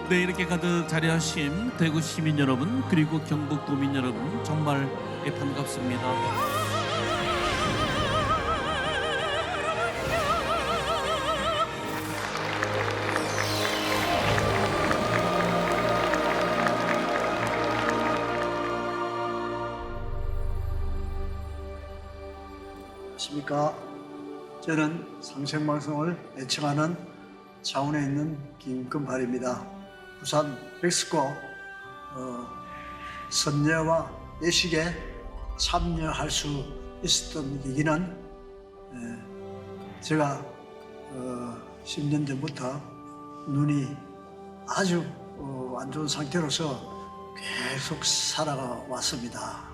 네, 이렇게 가득 자리하신 대구 시민 여러분 그리고 경북 도민 여러분 정말 반갑습니다. 안녕하십니까. 저는 상생방송을 애청하는 창원에 있는 김금발입니다. 부산 백스코 선례와 예식에 참여할 수 있었던 계기는 제가 10년 전부터 눈이 아주 안 좋은 상태로서 계속 살아가 왔습니다.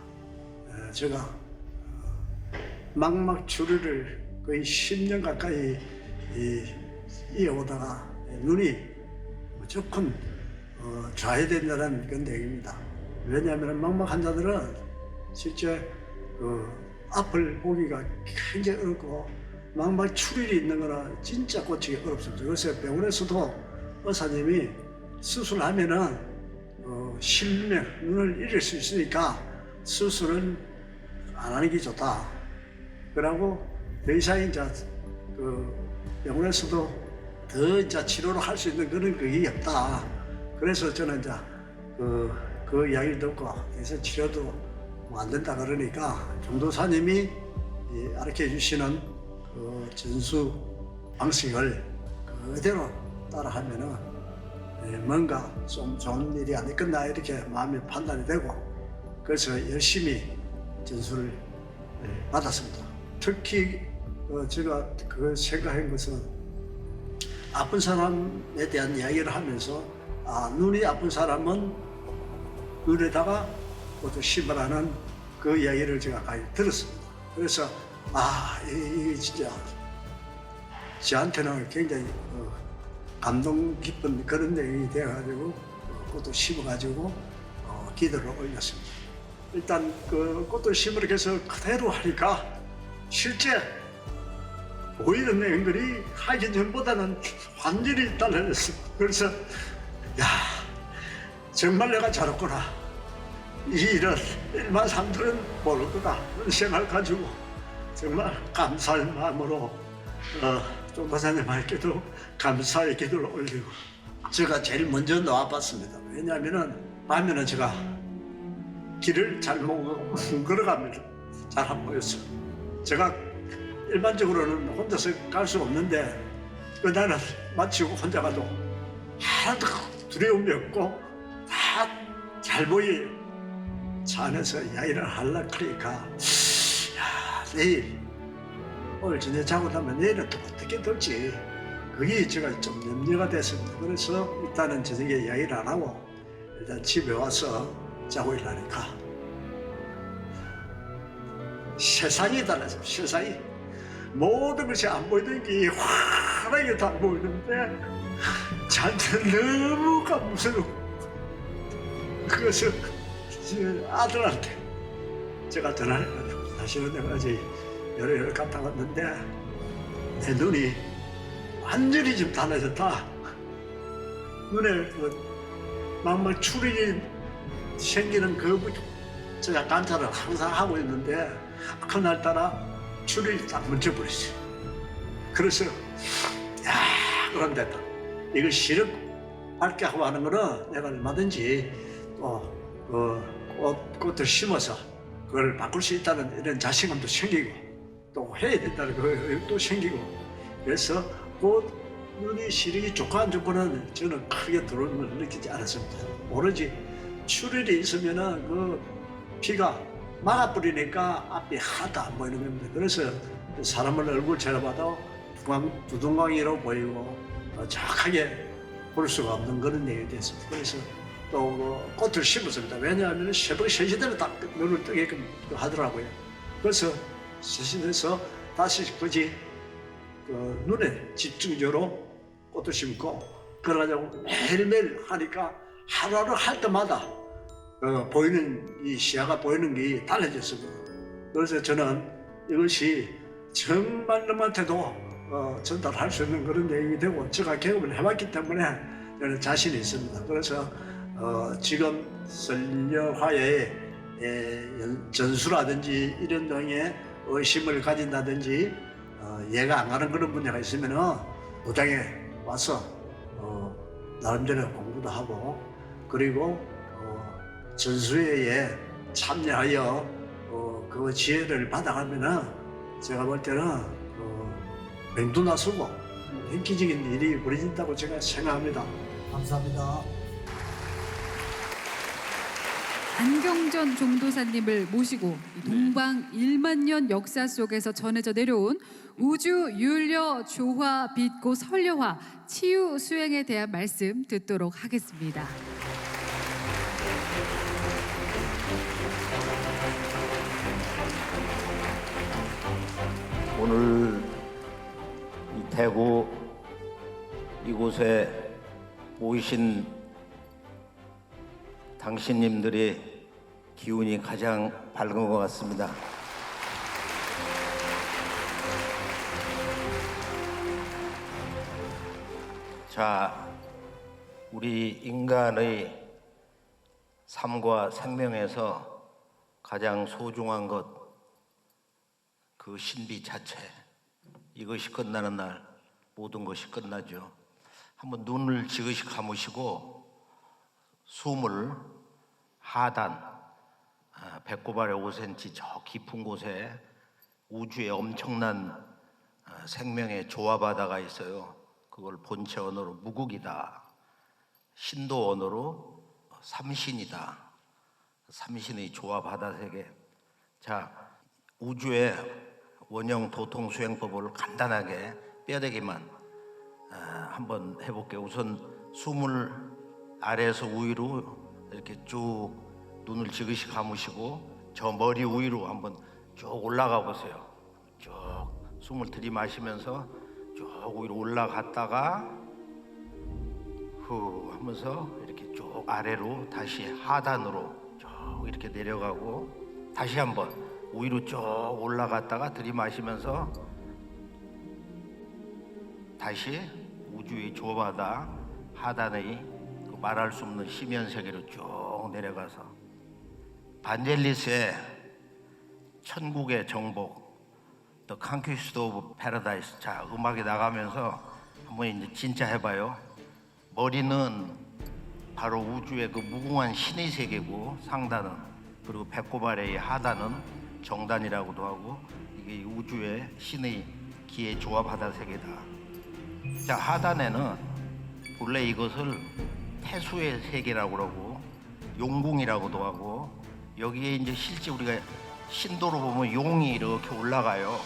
제가 망막주류를 거의 10년 가까이 이어오다가 눈이 무조건 좌회된다는 그런 얘기입니다. 왜냐하면 망막 환자들은 실제 앞을 보기가 굉장히 어렵고 망막 출혈이 있는 거나 진짜 고치기 어렵습니다. 그래서 병원에서도 의사님이 수술하면은 실명, 눈을 잃을 수 있으니까 수술은 안 하는 게 좋다. 그러고 더 이상 이제 병원에서도 더 이제 치료를 할 수 있는 그런 그게 없다. 그래서 저는 이제 그 이야기를 듣고 그래서 치료도 뭐 안 된다 그러니까 전도사님이 가르쳐 주시는 그 전수 방식을 그대로 따라하면은 뭔가 좀 좋은 일이 아니겠나 이렇게 마음이 판단이 되고 그래서 열심히 전수를 받았습니다. 특히 제가 그 생각한 것은 아픈 사람에 대한 이야기를 하면서 눈이 아픈 사람은 눈에다가 또 심으라는 그 이야기를 제가 많이 들었습니다. 그래서 이게 진짜 저한테는 굉장히 감동 깊은 그런 내용이 되어가지고 꽃도 심어가지고 기도를 올렸습니다. 일단 그 꽃도 심으러 해서 그대로 하니까 실제 보이는 내용들이 하기 전보다는 완전히 달라졌습니다. 그래서 정말 내가 잘했구나. 이 일은 일반 사람들은 모를 거다. 그런 생각을 가지고 정말 감사의 마음으로 전도사님께도 감사의 기도를 올리고 제가 제일 먼저 나와봤습니다. 왜냐하면 밤에는 제가 길을 잘 못 걸어갑니다. 잘 안 보였어요. 제가 일반적으로는 혼자서 갈 수 없는데 그날은 마치고 혼자 가도 하나도 두려움이 없고 다 잘 보여요. 차 안에서 이야기를 하려고 그러니까 내일 오늘 저녁 자고 나면 내일은 또 어떻게 될지 그게 제가 좀 염려가 됐습니다. 그래서 일단은 저녁에 이야기를 안 하고 일단 집에 와서 자고 일하니까 세상이 달라져요. 세상이 모든 것이 안 보이던 게 환하게 다 보이는데 저한테는 너무 감사스럽고 그것을 아들한테 제가 전화를 해가지고 사실은 내가 어제 여러 갔다 왔는데 내 눈이 완전히 좀 달라졌다. 눈에 망막 출혈이 생기는 제가 관찰을 항상 하고 있는데 그날따라 출혈이 딱 멈춰버렸어요. 그래서 그런데 이거 실업 밝게 하고 하는 거는 내가 얼마든지 또 꽃을 심어서 그걸 바꿀 수 있다는 이런 자신감도 생기고 또 해야 된다는 그것도 생기고 그래서 꽃 눈이 시력이 좋고 안 좋고는 저는 크게 들어오는 걸 느끼지 않았습니다. 오로지 출혈이 있으면은 그 피가 막아버리니까 앞이 하나도 안 보이는 겁니다. 그래서 사람을 얼굴 쳐다봐도 두둥강이로 보이고 정확하게 볼 수가 없는 그런 내용이 됐습니다. 그래서 또 꽃을 심었습니다. 왜냐하면 새벽 3시 되면 딱 눈을 뜨게끔 하더라고요. 그래서 3시 돼서 다시 눈에 집중적으로 꽃도 심고 그래가지고 매일매일 하니까 하루하루 할 때마다 보이는 이 시야가 보이는 게 달라졌습니다. 그래서 저는 이것이 정말 남한테도 전달할 수 있는 그런 내용이 되고 제가 경험을 해봤기 때문에 저는 자신이 있습니다. 그래서 지금 설려화에 전수라든지 이런 등의 의심을 가진다든지 이해가 안 가는 그런 분야가 있으면 도장에 와서 나름대로 공부도 하고 그리고 전수회에 참여하여 그 지혜를 받아가면은 제가 볼 때는 맹두나서고 획기적인 일이 벌어진다고 제가 생각합니다. 감사합니다. 안경전 종도사님을 모시고 동방 1만 년 역사 속에서 전해져 내려온 우주 율려 조화 빛고 설려화 치유 수행에 대한 말씀 듣도록 하겠습니다. 오늘 이 대구 이곳에 모이신 당신님들의 기운이 가장 밝은 것 같습니다. 자, 우리 인간의 삶과 생명에서 가장 소중한 것, 그 신비 자체, 이것이 끝나는 날 모든 것이 끝나죠. 한번 눈을 지그시 감으시고 숨을 하단, 배꼽 아래 5cm 저 깊은 곳에 우주의 엄청난 생명의 조화바다가 있어요. 그걸 본체 언어로 무국이다, 신도 언어로 삼신이다, 삼신의 조화바다 세계. 자, 우주의 원형 도통 수행법을 간단하게 뼈대기만 한번 해볼게요. 우선 숨을 아래에서 위로 이렇게 쭉 눈을 지그시 감으시고 저 머리 위로 한번 쭉 올라가 보세요. 쭉 숨을 들이마시면서 쭉 위로 올라갔다가 후 하면서 이렇게 쭉 아래로 다시 하단으로 쭉 이렇게 내려가고 다시 한번 위로 쭉 올라갔다가 들이마시면서 다시 우주의 조바다 하단의 그 말할 수 없는 심연 세계로 쭉 내려가서 반젤리스의 천국의 정복 The Conquest of Paradise. 자, 음악이 나가면서 한번 이제 진짜 해봐요. 머리는 바로 우주의 그 무궁한 신의 세계고 상단은, 그리고 배꼽 아래의 하단은 정단이라고도 하고, 이게 우주의 신의 기의 조합하다 세계다. 자, 하단에는 본래 이것을 태수의 세계라고 그러고 용궁이라고도 하고, 여기에 이제 실제 우리가 신도로 보면 용이 이렇게 올라가요.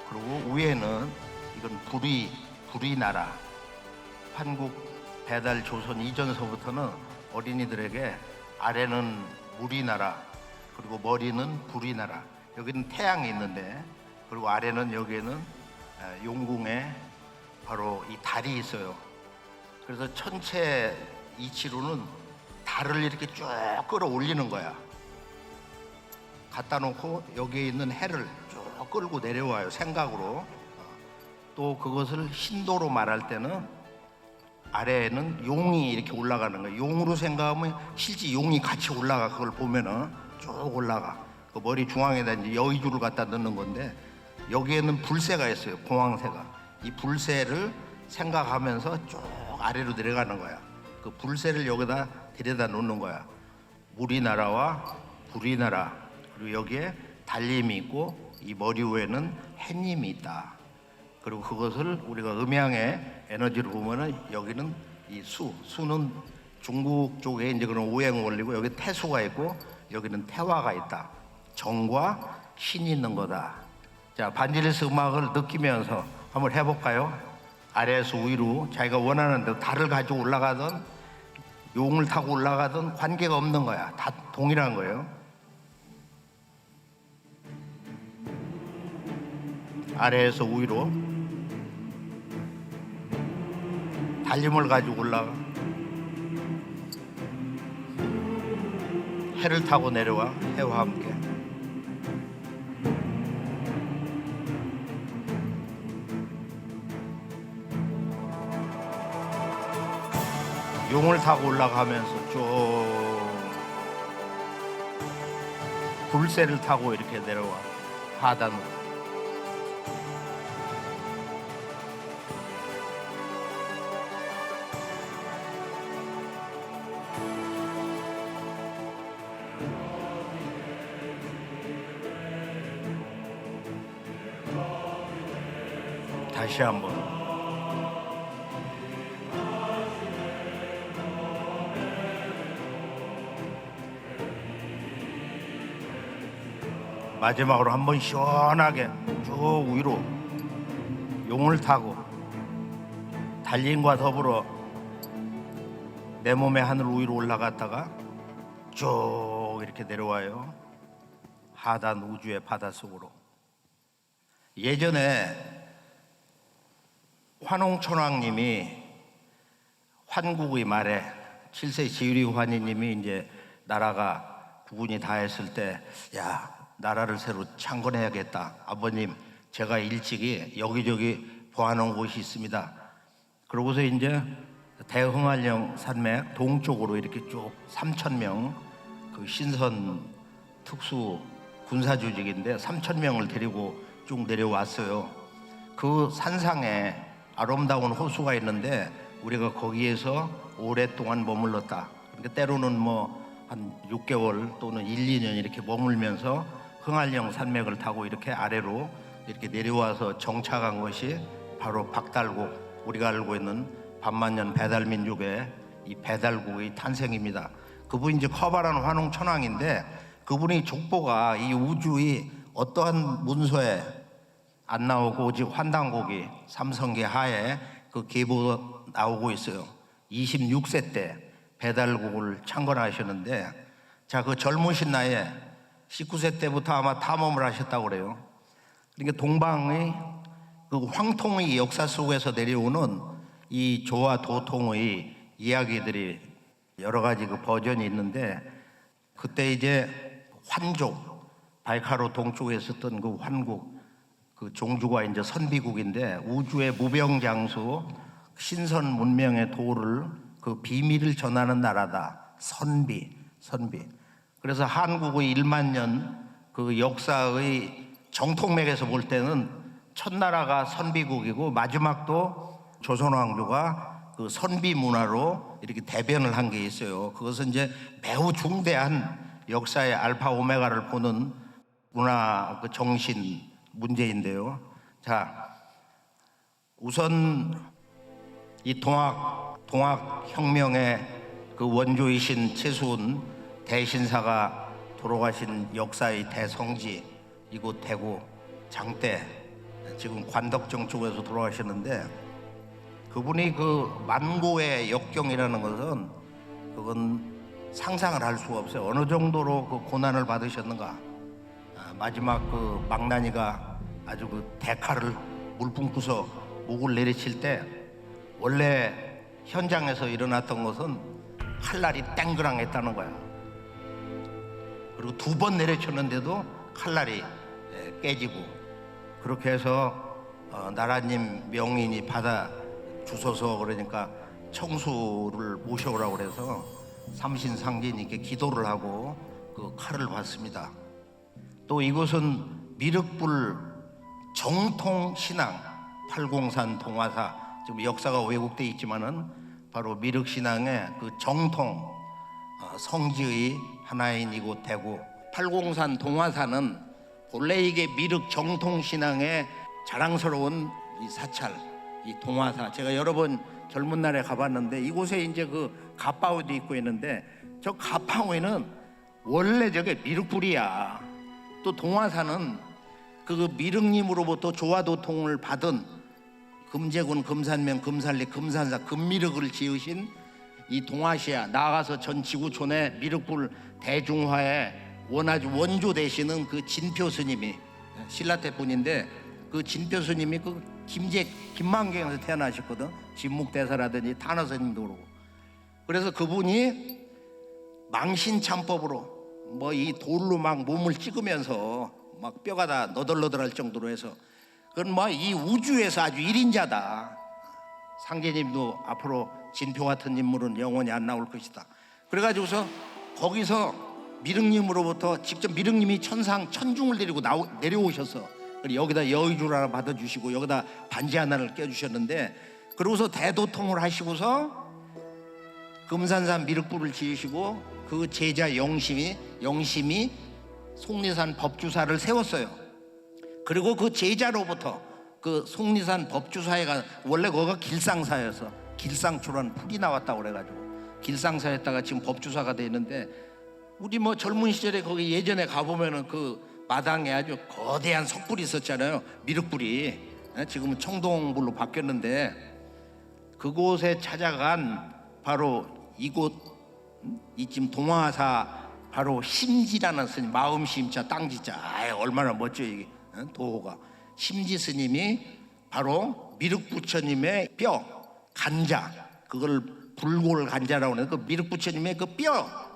그리고 위에는 이건 불이 나라. 한국 배달 조선 이전서부터는 어린이들에게 아래는 물이 나라, 그리고 머리는 불이 나라. 여기는 태양이 있는데, 그리고 아래는 여기에는 용궁에 바로 이 달이 있어요. 그래서 천체 이치로는 달을 이렇게 쭉 끌어올리는 거야. 갖다 놓고 여기에 있는 해를 쭉 끌고 내려와요, 생각으로. 또 그것을 신도로 말할 때는 아래에는 용이 이렇게 올라가는 거예요. 용으로 생각하면 실제 용이 같이 올라가. 그걸 보면은 쭉 올라가. 그 머리 중앙에다 이제 여의주를 갖다 넣는 건데, 여기에는 불새가 있어요, 공황새가. 이 불새를 생각하면서 쭉 아래로 내려가는 거야. 그 불새를 여기다 데려다 놓는 거야. 물이 나라와 불이 나라. 그리고 여기에 달림이 있고 이 머리 위에는 햇님이 있다. 그리고 그것을 우리가 음양의 에너지로 보면은 여기는 이 수는 중국 쪽에 이제 그런 오행 원리고, 여기 태수가 있고 여기는 태화가 있다. 정과 신이 있는 거다. 자, 반지리스 음악을 느끼면서 한번 해볼까요? 아래에서 위로 자기가 원하는 대로 달을 가지고 올라가든 용을 타고 올라가든 관계가 없는 거야. 다 동일한 거예요. 아래에서 위로 달림을 가지고 올라가. 해를 타고 내려와. 해와 함께. 용을 타고 올라가면서 쭉 불새를 타고 이렇게 내려와 하단으로. 다시 한번. 마지막으로 한번 시원하게 쭉 위로 용을 타고 달림과 더불어 내 몸의 하늘 위로 올라갔다가 쭉 이렇게 내려와요. 하단 우주의 바닷속으로. 예전에 환웅천왕님이 환국의 말에 7세 지유리 환희님이 이제 나라가 국운이 다 했을 때, 야, 나라를 새로 창건해야겠다. 아버님, 제가 일찍이 여기저기 보아놓은 곳이 있습니다. 그러고서 이제 대흥안령 산맥 동쪽으로 이렇게 쭉 3,000명 그 신선 특수 군사 조직인데 3,000명을 데리고 쭉 내려왔어요. 그 산상에 아름다운 호수가 있는데 우리가 거기에서 오랫동안 머물렀다. 그러니까 때로는 뭐 한 6개월 또는 1, 2년 이렇게 머물면서 흥안령 산맥을 타고 이렇게 아래로 이렇게 내려와서 정착한 것이 바로 박달국, 우리가 알고 있는 반만년 배달민족의 이 배달국의 탄생입니다. 그분이 이제 커바란 환웅천왕인데 그분의 족보가 이 우주의 어떠한 문서에 안 나오고 오직 환단곡이 삼성계 하에 그 계보 나오고 있어요. 26세 때 배달국을 창건하셨는데, 자, 그 젊으신 나이에 19세 때부터 아마 탐험을 하셨다고 그래요. 그러니까 동방의 그 황통의 역사 속에서 내려오는 이 조와 도통의 이야기들이 여러 가지 그 버전이 있는데, 그때 이제 환족, 발카로 동쪽에 있었던 그 환국, 그 종주가 이제 선비국인데 우주의 무병장수 신선 문명의 도를 그 비밀을 전하는 나라다. 선비. 그래서 한국의 1만 년 그 역사의 정통맥에서 볼 때는 첫 나라가 선비국이고 마지막도 조선왕조가 그 선비 문화로 이렇게 대변을 한 게 있어요. 그것은 이제 매우 중대한 역사의 알파 오메가를 보는 문화 그 정신 문제인데요. 자, 우선 이 동학혁명의 그 원조이신 최수훈 대신사가 돌아가신 역사의 대성지 이곳 대구 장대, 지금 관덕정 쪽에서 돌아가셨는데, 그분이 그 만고의 역경이라는 것은 그건 상상을 할 수가 없어요. 어느 정도로 그 고난을 받으셨는가. 마지막 그 망나니가 아주 그 대칼을 물품고서 목을 내리칠 때 원래 현장에서 일어났던 것은 칼날이 땡그랑했다는 거야. 그리고 2번 내려쳤는데도 칼날이 깨지고, 그렇게 해서 나라님 명인이 받아 주소서 그러니까 청수를 모셔오라고 그래서 삼신상제님께 기도를 하고 그 칼을 받습니다. 또 이곳은 미륵불 정통신앙 803 동화사, 지금 역사가 왜곡되어 있지만은 바로 미륵신앙의 그 정통 성지의 하나인 이곳 대구 803 동화사는 본래 이게 미륵 정통신앙의 자랑스러운 이 사찰, 이 동화사, 제가 여러 번 젊은 날에 가봤는데 이곳에 이제 그 가파위도 있고 있는데, 저 가파위는 원래 저게 미륵불이야. 또 동화사는 그 미륵님으로부터 조화도통을 받은 금제군, 금산면, 금산리, 금산사, 금미륵을 지으신 이 동아시아, 나아가서 전 지구촌의 미륵불 대중화의 원조 되시는 그 진표 스님이 신라태 분인데, 그 진표 스님이 그 김만경에서 태어나셨거든. 진묵대사라든지 탄화 스님도 그러고. 그래서 그분이 망신참법으로 뭐 이 돌로 막 몸을 찍으면서 막 뼈가 다 너덜너덜할 정도로 해서, 그건 뭐 이 우주에서 아주 1인자다. 상제님도 앞으로 진표 같은 인물은 영원히 안 나올 것이다. 그래가지고서 거기서 미륵님으로부터 직접 미륵님이 천중을 데리고 내려오셔서 여기다 여의주를 하나 받아주시고 여기다 반지 하나를 껴주셨는데, 그러고서 대도통을 하시고서 금산산 미륵불을 지으시고 그 제자 영심이 속리산 법주사를 세웠어요. 그리고 그 제자로부터 그 속리산 법주사에가 원래 거기가 길상사여서 길상초라는 풀이 나왔다고 그래가지고 길상사였다가 지금 법주사가 돼 있는데, 우리 뭐 젊은 시절에 거기 예전에 가보면은 그 마당에 아주 거대한 석불이 있었잖아요. 미륵불이. 지금은 청동불로 바뀌었는데, 그곳에 찾아간 바로 이곳, 이쯤 동화사 바로 심지라는 스님, 마음 심자 땅지자, 얼마나 멋져 이게 도호가. 심지 스님이 바로 미륵부처님의 뼈 간자, 그걸 불골 간자라고 하는데, 그 미륵부처님의 그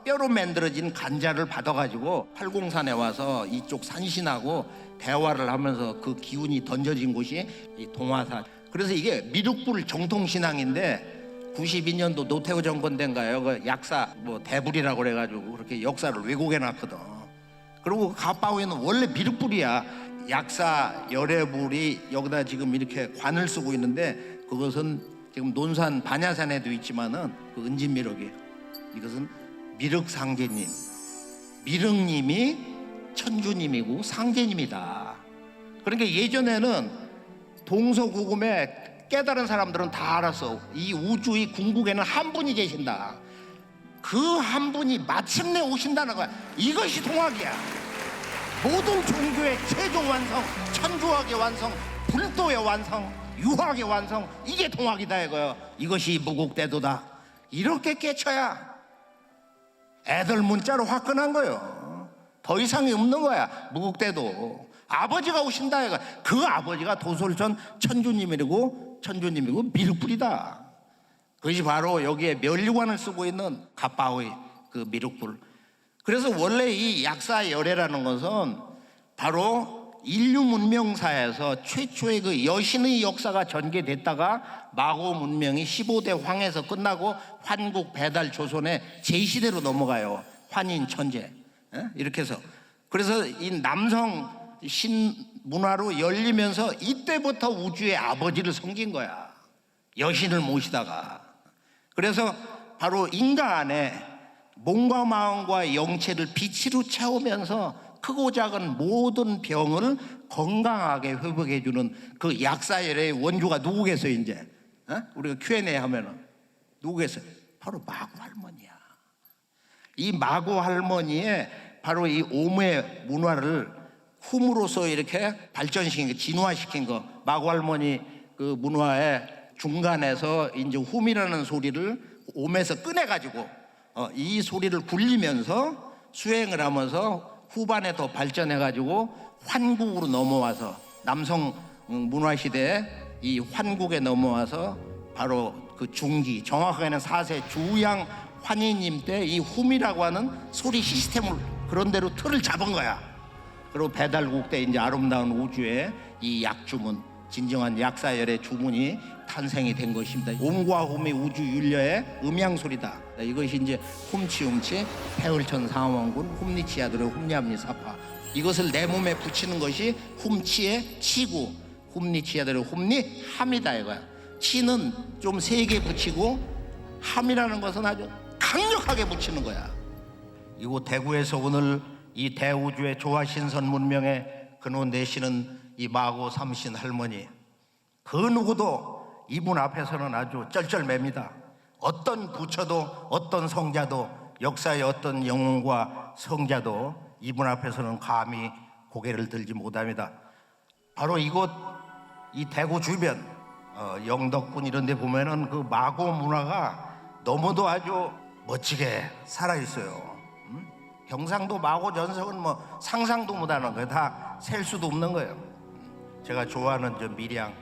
뼈로 만들어진 간자를 받아가지고 팔공산에 와서 이쪽 산신하고 대화를 하면서 그 기운이 던져진 곳이 이 동화사. 그래서 이게 미륵불 정통신앙인데 92년도 노태우 정권 때인가요? 그 약사 뭐 대불이라고 그래가지고 그렇게 역사를 왜곡해 놨거든. 그리고 가빠오에는 원래 미륵불이야. 약사 열애불이 여기다 지금 이렇게 관을 쓰고 있는데, 그것은 지금 논산 반야산에도 있지만은 그 은진미륵이에요. 이것은 미륵상제님, 미륵님이 천주님이고 상제님이다. 그러니까 예전에는 동서고금에 깨달은 사람들은 다 알았어. 이 우주, 이 궁극에는 한 분이 계신다. 그 한 분이 마침내 오신다는 거야. 이것이 동학이야. 모든 종교의 최종 완성, 천주학의 완성, 불도의 완성, 유학의 완성, 이게 동학이다 이거요. 이것이 무국대도다. 이렇게 깨쳐야 애들 문자로 화끈한 거요. 더 이상이 없는 거야. 무국대도 아버지가 오신다 이거. 그 아버지가 도솔천 천주님이고 미륵불이다. 그것이 바로 여기에 면류관을 쓰고 있는 가빠오의 그 미륵불. 그래서 원래 이 약사열애라는 것은 바로 인류 문명사에서 최초의 그 여신의 역사가 전개됐다가 마고 문명이 15대 황에서 끝나고 환국 배달 조선의 제2시대로 넘어가요. 환인 천재. 이렇게 해서. 그래서 이 남성 신문화로 열리면서 이때부터 우주의 아버지를 섬긴 거야. 여신을 모시다가. 그래서 바로 인간의 몸과 마음과 영체를 빛으로 채우면서 크고 작은 모든 병을 건강하게 회복해주는 그 약사열의 원주가 누구겠어요 이제? 우리가 Q&A 하면은 누구겠어요? 바로 마구 할머니야. 이 마구 할머니의 바로 이 오무의 문화를 훔으로써 이렇게 발전시킨 거, 진화시킨 거. 마구 할머니 그 문화의 중간에서 이제 훔이라는 소리를 옴에서 꺼내가지고 이 소리를 굴리면서 수행을 하면서 후반에 더 발전해가지고 환국으로 넘어와서 남성 문화 시대에 이 환국에 넘어와서 바로 그 중기, 정확하게는 4세 주양 환희님 때 이 훔이라고 하는 소리 시스템을 그런 대로 틀을 잡은 거야. 그리고 배달국 때 이제 아름다운 우주에 이 약주문, 진정한 약사열의 주문이 탄생이 된 것입니다. 옴과 훔이 우주 윤려의 음양소리다. 이것이 이제 훔치 태을천 상원군 훔리치야들의 훔리합리 사파. 이것을 내 몸에 붙이는 것이 훔치의 치고 훔리치야들의 훔리함이다 이거야. 치는 좀 세게 붙이고 함이라는 것은 아주 강력하게 붙이는 거야. 이곳 대구에서 오늘 이 대우주의 조화신선 문명의 근원 되시는 이 마고 삼신 할머니, 그 누구도 이분 앞에서는 아주 쩔쩔맵니다. 어떤 부처도 어떤 성자도 역사의 어떤 영웅과 성자도 이분 앞에서는 감히 고개를 들지 못합니다. 바로 이곳 이 대구 주변 영덕군 이런 데 보면은 그 마고 문화가 너무도 아주 멋지게 살아있어요. 경상도 마고 전석은 뭐 상상도 못하는 거예요. 다 셀 수도 없는 거예요. 제가 좋아하는 저 밀양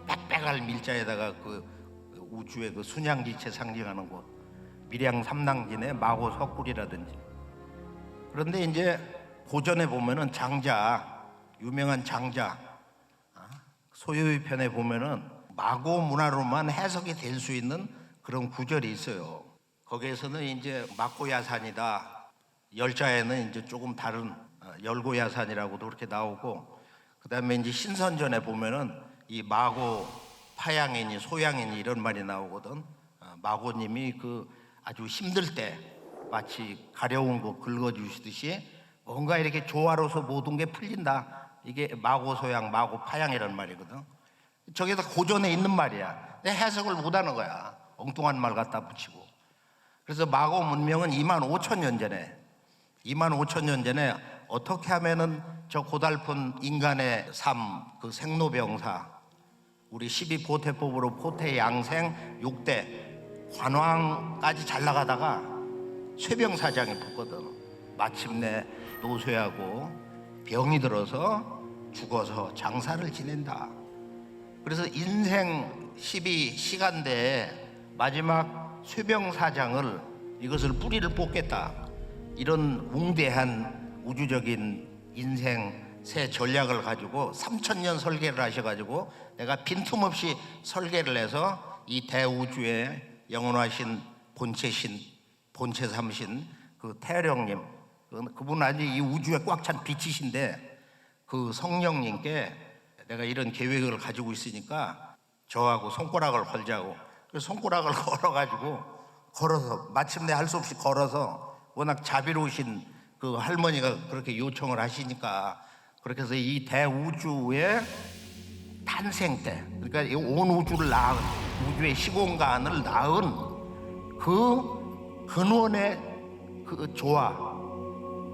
빽빽할 밀자에다가 그 우주의 그 순양지체 상징하는 곳 밀양 삼랑진의 마고 석굴이라든지. 그런데 이제 고전에 보면은 장자, 유명한 장자 소요의 편에 보면은 마고 문화로만 해석이 될 수 있는 그런 구절이 있어요. 거기에서는 이제 막고야산이다. 열자에는 이제 조금 다른 열고야산이라고도 그렇게 나오고, 그다음에 이제 신선전에 보면은 이 마고 파양이니 소양이니 이런 말이 나오거든. 마고님이 그 아주 힘들 때 마치 가려운 거 긁어주시듯이 뭔가 이렇게 조화로서 모든 게 풀린다. 이게 마고 소양, 마고 파양이라는 말이거든. 저게 다 고전에 있는 말이야. 내 해석을 못하는 거야. 엉뚱한 말 갖다 붙이고. 그래서 마고 문명은 25,000년 전에 25,000년 전에 어떻게 하면은 저 고달픈 인간의 삶, 그 생로병사, 우리 12보태법으로 포태 양생 6대 관왕까지 잘 나가다가 쇠병사장이 붙거든. 마침내 노쇠하고 병이 들어서 죽어서 장사를 지낸다. 그래서 인생 12시간대에 마지막 쇠병사장을 이것을 뿌리를 뽑겠다. 이런 웅대한 우주적인 인생 새 전략을 가지고 3,000년 설계를 하셔가지고 내가 빈틈없이 설계를 해서 이 대우주의 영원하신 본체신, 본체 삼신 그 태령님, 그분 아주 이 우주에 꽉 찬 빛이신데 그 성령님께 내가 이런 계획을 가지고 있으니까 저하고 손가락을 걸자고. 그래서 손가락을 걸어서 마침내 할 수 없이 걸어서 워낙 자비로우신 그 할머니가 그렇게 요청을 하시니까 그렇게 해서 이 대우주의 탄생 때, 그러니까 이 온 우주를 낳은, 우주의 시공간을 낳은 그 근원의 그 조화,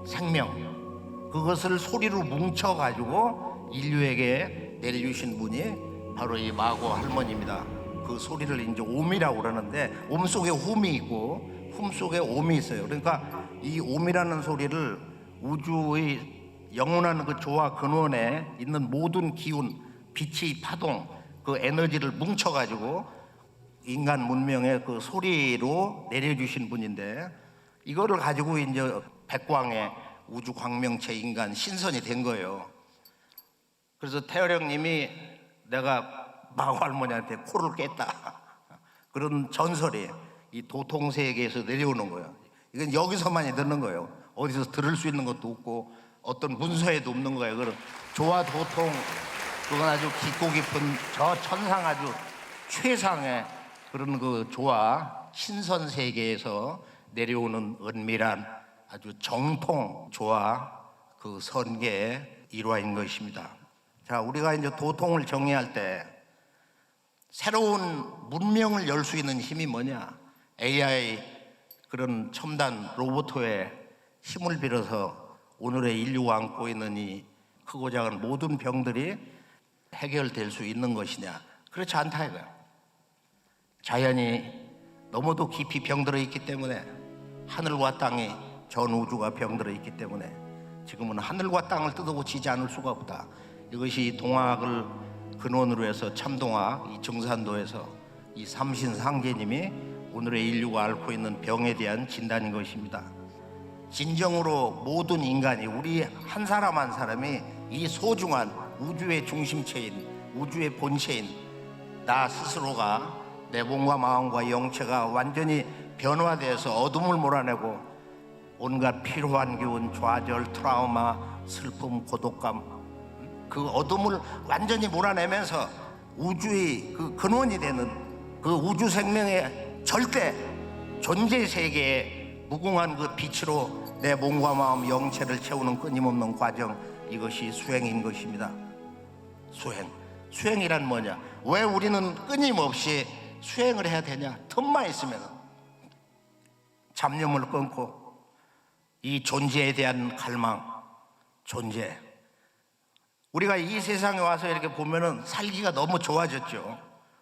생명, 그것을 소리로 뭉쳐가지고 인류에게 내려주신 분이 바로 이 마고 할머니입니다. 그 소리를 이제 옴이라고 그러는데, 옴 속에 훔이 있고 훔 속에 옴이 있어요. 그러니까 이 옴이라는 소리를 우주의 영원한 그 조화 근원에 있는 모든 기운, 빛의 파동, 그 에너지를 뭉쳐가지고 인간 문명의 그 소리로 내려주신 분인데, 이거를 가지고 이제 백광의 우주 광명체 인간 신선이 된 거예요. 그래서 태어령님이 내가 마고 할머니한테 코를 깼다. 그런 전설이 이 도통세계에서 내려오는 거예요. 이건 여기서만이 듣는 거예요. 어디서 들을 수 있는 것도 없고 어떤 문서에도 없는 거예요. 그런 조화 도통, 그건 아주 깊고 깊은 저 천상 아주 최상의 그런 그 조화 신선 세계에서 내려오는 은밀한 아주 정통 조화 그 선계의 일화인 것입니다. 자, 우리가 이제 도통을 정의할 때 새로운 문명을 열 수 있는 힘이 뭐냐? AI 그런 첨단 로봇의 힘을 빌어서 오늘의 인류가 안고 있는 이 크고 작은 모든 병들이 해결될 수 있는 것이냐? 그렇지 않다 이거야. 자연이 너무도 깊이 병들어 있기 때문에, 하늘과 땅이 전 우주가 병들어 있기 때문에 지금은 하늘과 땅을 뜯어고치지 않을 수가 없다. 이것이 동학을 근원으로 해서 참동학 이 정산도에서 이 삼신상제님이 오늘의 인류가 앓고 있는 병에 대한 진단인 것입니다. 진정으로 모든 인간이, 우리 한 사람 한 사람이 이 소중한 우주의 중심체인, 우주의 본체인 나 스스로가 내 몸과 마음과 영체가 완전히 변화돼서 어둠을 몰아내고 온갖 필요한 기운, 좌절, 트라우마, 슬픔, 고독감, 그 어둠을 완전히 몰아내면서 우주의 그 근원이 되는 그 우주 생명의 절대 존재 세계에 무궁한 그 빛으로 내 몸과 마음, 영체를 채우는 끊임없는 과정, 이것이 수행인 것입니다. 수행이란 뭐냐? 왜 우리는 끊임없이 수행을 해야 되냐? 틈만 있으면 잡념을 끊고 이 존재에 대한 갈망, 존재. 우리가 이 세상에 와서 이렇게 보면은 살기가 너무 좋아졌죠.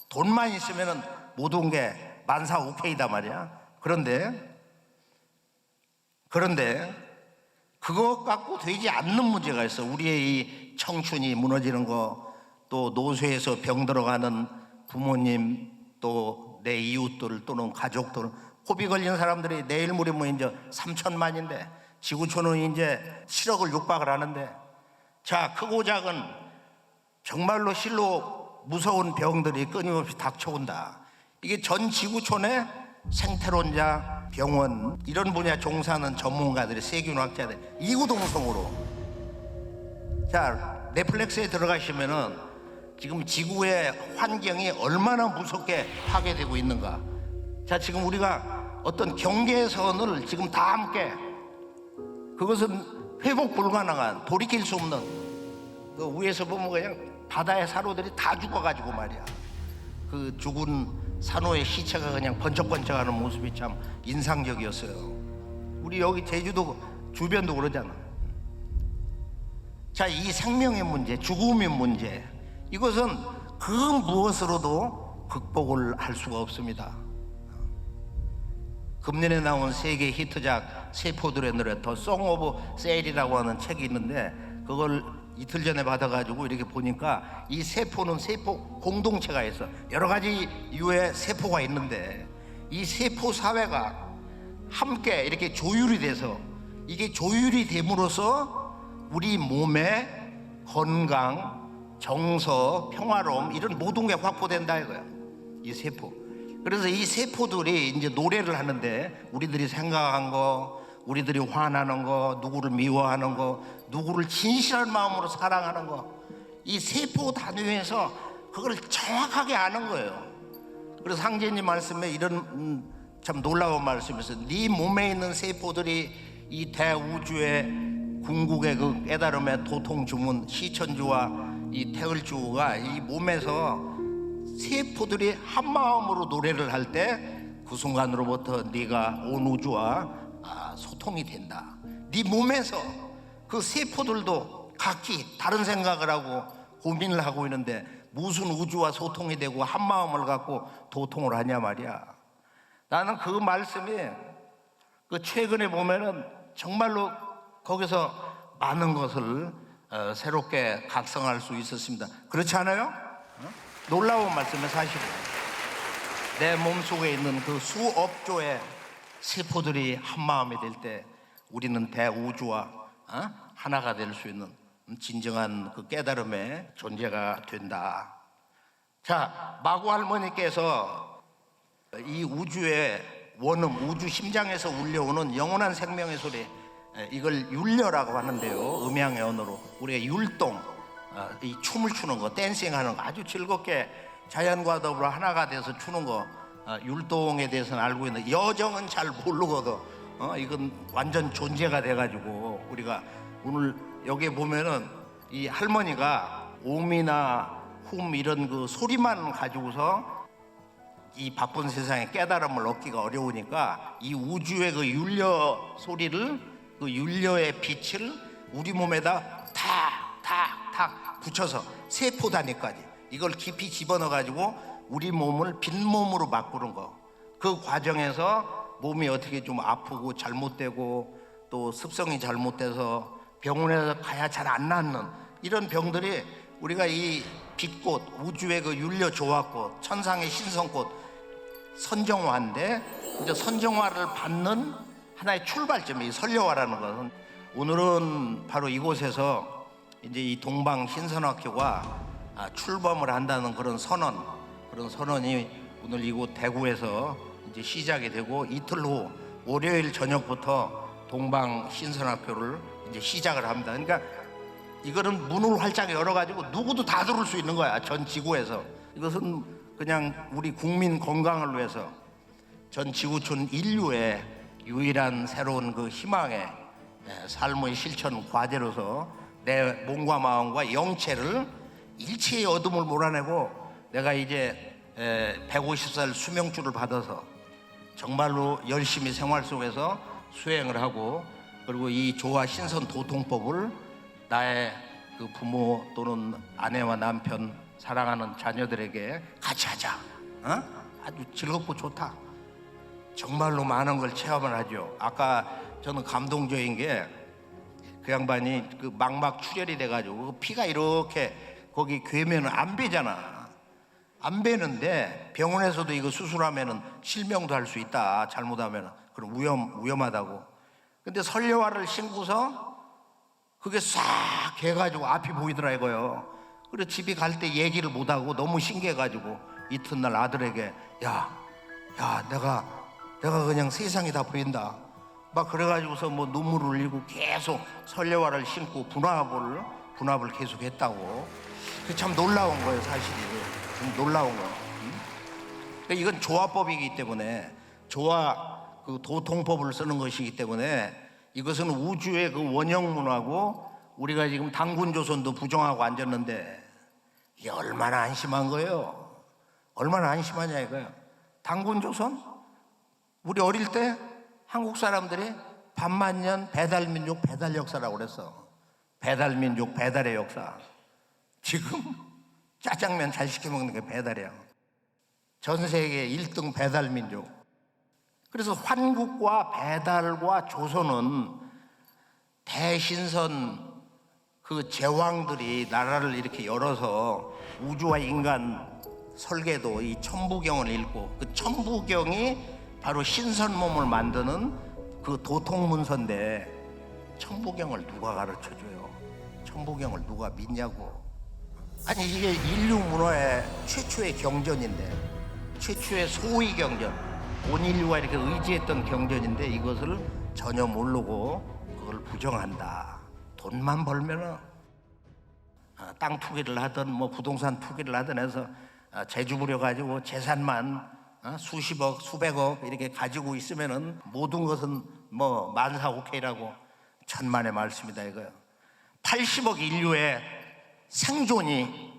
돈만 있으면은 모든 게 만사 오케이다 말이야. 그런데 그거 갖고 되지 않는 문제가 있어. 우리의 이 청춘이 무너지는 거, 또 노쇠에서 병 들어가는 부모님, 또 내 이웃들 또는 가족들, 코비 걸린 사람들이 내일 모레면 이제 3천만인데 지구촌은 이제 7억을 육박을 하는데, 자, 크고 작은 정말로 실로 무서운 병들이 끊임없이 닥쳐온다. 이게 전 지구촌에 생태론자, 병원 이런 분야 종사하는 전문가들이 세균학자들 이구동성으로. 자, 넷플릭스에 들어가시면은 지금 지구의 환경이 얼마나 무섭게 파괴되고 있는가. 자, 지금 우리가 어떤 경계선을 지금 다 함께, 그것은 회복 불가능한, 돌이킬 수 없는, 그 위에서 보면 그냥 바다의 산호들이 다 죽어가지고 말이야. 그 죽은 산호의 시체가 그냥 번쩍번쩍하는 모습이 참 인상적이었어요. 우리 여기 제주도 주변도 그러잖아. 자, 이 생명의 문제, 죽음의 문제, 이것은 그 무엇으로도 극복을 할 수가 없습니다. 금년에 나온 세계 히트작 세포들의 노래 더 송 오브 셀이라고 하는 책이 있는데, 그걸 이틀 전에 받아가지고 이렇게 보니까 이 세포는 세포 공동체가 있어. 여러 가지 유의 세포가 있는데 이 세포 사회가 함께 이렇게 조율이 돼서, 이게 조율이 됨으로써 우리 몸의 건강, 정서, 평화로움 이런 모든 게 확보된다 이거야, 이 세포. 그래서 이 세포들이 이제 노래를 하는데, 우리들이 생각한 거, 우리들이 화나는 거, 누구를 미워하는 거, 누구를 진실한 마음으로 사랑하는 거, 이 세포 단위에서 그걸 정확하게 아는 거예요. 그래서 상제님 말씀에 이런 참 놀라운 말씀이었어요. 네 몸에 있는 세포들이 이 대우주의 궁극의 그 깨달음의 도통 주문 시천주와 이 태을주가 이 몸에서 세포들이 한 마음으로 노래를 할 때 그 순간으로부터 네가 온 우주와 소통이 된다. 네 몸에서 그 세포들도 각기 다른 생각을 하고 고민을 하고 있는데 무슨 우주와 소통이 되고 한 마음을 갖고 도통을 하냐 말이야. 나는 그 말씀이 그 최근에 보면은 정말로 거기서 많은 것을 새롭게 각성할 수 있었습니다. 그렇지 않아요? 놀라운 말씀이 사실은 내 몸속에 있는 그 수억 조의 세포들이 한 마음이 될 때 우리는 대우주와 하나가 될 수 있는 진정한 그 깨달음의 존재가 된다. 자, 마구 할머니께서 이 우주의 원음, 우주 심장에서 울려오는 영원한 생명의 소리, 이걸 율려라고 하는데요. 음양의 언어로 우리가 율동, 이 춤을 추는 거, 댄싱하는 거, 아주 즐겁게 자연과 더불어 하나가 돼서 추는 거, 율동에 대해서는 알고 있는데 여정은 잘 모르거든. 이건 완전 존재가 돼가지고 우리가 오늘 여기에 보면은 이 할머니가 옴이나 훔 이런 그 소리만 가지고서 이 바쁜 세상에 깨달음을 얻기가 어려우니까 이 우주의 그 율려 소리를, 그 율려의 빛을 우리 몸에다 탁 붙여서 세포 단위까지 이걸 깊이 집어넣어 가지고 우리 몸을 빈몸으로 바꾸는 거. 그 과정에서 몸이 어떻게 좀 아프고 잘못되고 또 습성이 잘못돼서 병원에 가야 잘 안 낫는 이런 병들이, 우리가 이 빛꽃, 우주의 그 율려 조화꽃, 천상의 신성꽃 선정화인데, 이제 선정화를 받는 하나의 출발점이 설려화라는 것은, 오늘은 바로 이곳에서 이제 이 동방 신선학교가 출범을 한다는 그런 선언이 오늘 이곳 대구에서 이제 시작이 되고, 이틀 후 월요일 저녁부터 동방 신선학교를 이제 시작을 합니다. 그러니까 이거는 문을 활짝 열어가지고 누구도 다 들어올 수 있는 거야, 전 지구에서. 이것은 그냥 우리 국민 건강을 위해서 전 지구촌 인류의 유일한 새로운 그 희망의 삶의 실천 과제로서 내 몸과 마음과 영체를 일체의 어둠을 몰아내고, 내가 이제 150살 수명주를 받아서 정말로 열심히 생활 속에서 수행을 하고, 그리고 이 조화 신선 도통법을 나의 그 부모 또는 아내와 남편, 사랑하는 자녀들에게 같이 하자. 아주 즐겁고 좋다. 정말로 많은 걸 체험을 하죠. 아까 저는 감동적인 게, 그 양반이 그 망막 출혈이 돼가지고 피가 이렇게 거기 괴면은 안 배잖아. 안 배는데 병원에서도 이거 수술하면은 실명도 할 수 있다, 잘못하면은. 그럼 위험하다고. 근데 설려화를 신고서 그게 싹 해가지고 앞이 보이더라 이거요. 그래서 집에 갈 때 얘기를 못하고 너무 신기해가지고 이튿날 아들에게 야 내가 그냥 세상이 다 보인다 막 그래가지고서 뭐 눈물을 흘리고 계속 설레화를 신고 분합을 계속 했다고. 그게 참 놀라운 거예요, 사실이. 좀 놀라운 거예요. 그러니까 이건 조화법이기 때문에, 그 도통법을 쓰는 것이기 때문에, 이것은 우주의 그 원형문하고 우리가 지금 당군조선도 부정하고 앉았는데 이게 얼마나 안심한 거예요. 얼마나 안심하냐 이거예요. 당군조선? 우리 어릴 때 한국 사람들이 반만년 배달민족 배달역사라고 그랬어. 배달민족 배달의 역사. 지금 짜장면 잘 시켜먹는 게 배달이야. 전 세계 1등 배달민족. 그래서 환국과 배달과 조선은 대신선 그 제왕들이 나라를 이렇게 열어서 우주와 인간 설계도 이 천부경을 읽고, 그 천부경이 바로 신선몸을 만드는 그 도통문서인데 천부경을 누가 가르쳐줘요? 천부경을 누가 믿냐고. 아니 이게 인류 문화의 최초의 경전인데, 최초의 소위 경전, 온 인류가 이렇게 의지했던 경전인데 이것을 전혀 모르고 그걸 부정한다. 돈만 벌면은 땅 투기를 하든 뭐 부동산 투기를 하든 해서 재주 부려가지고 재산만 수십억 수백억 이렇게 가지고 있으면은 모든 것은 뭐 만사오케이라고. 천만의 말씀이다 이거요. 80억 인류의 생존이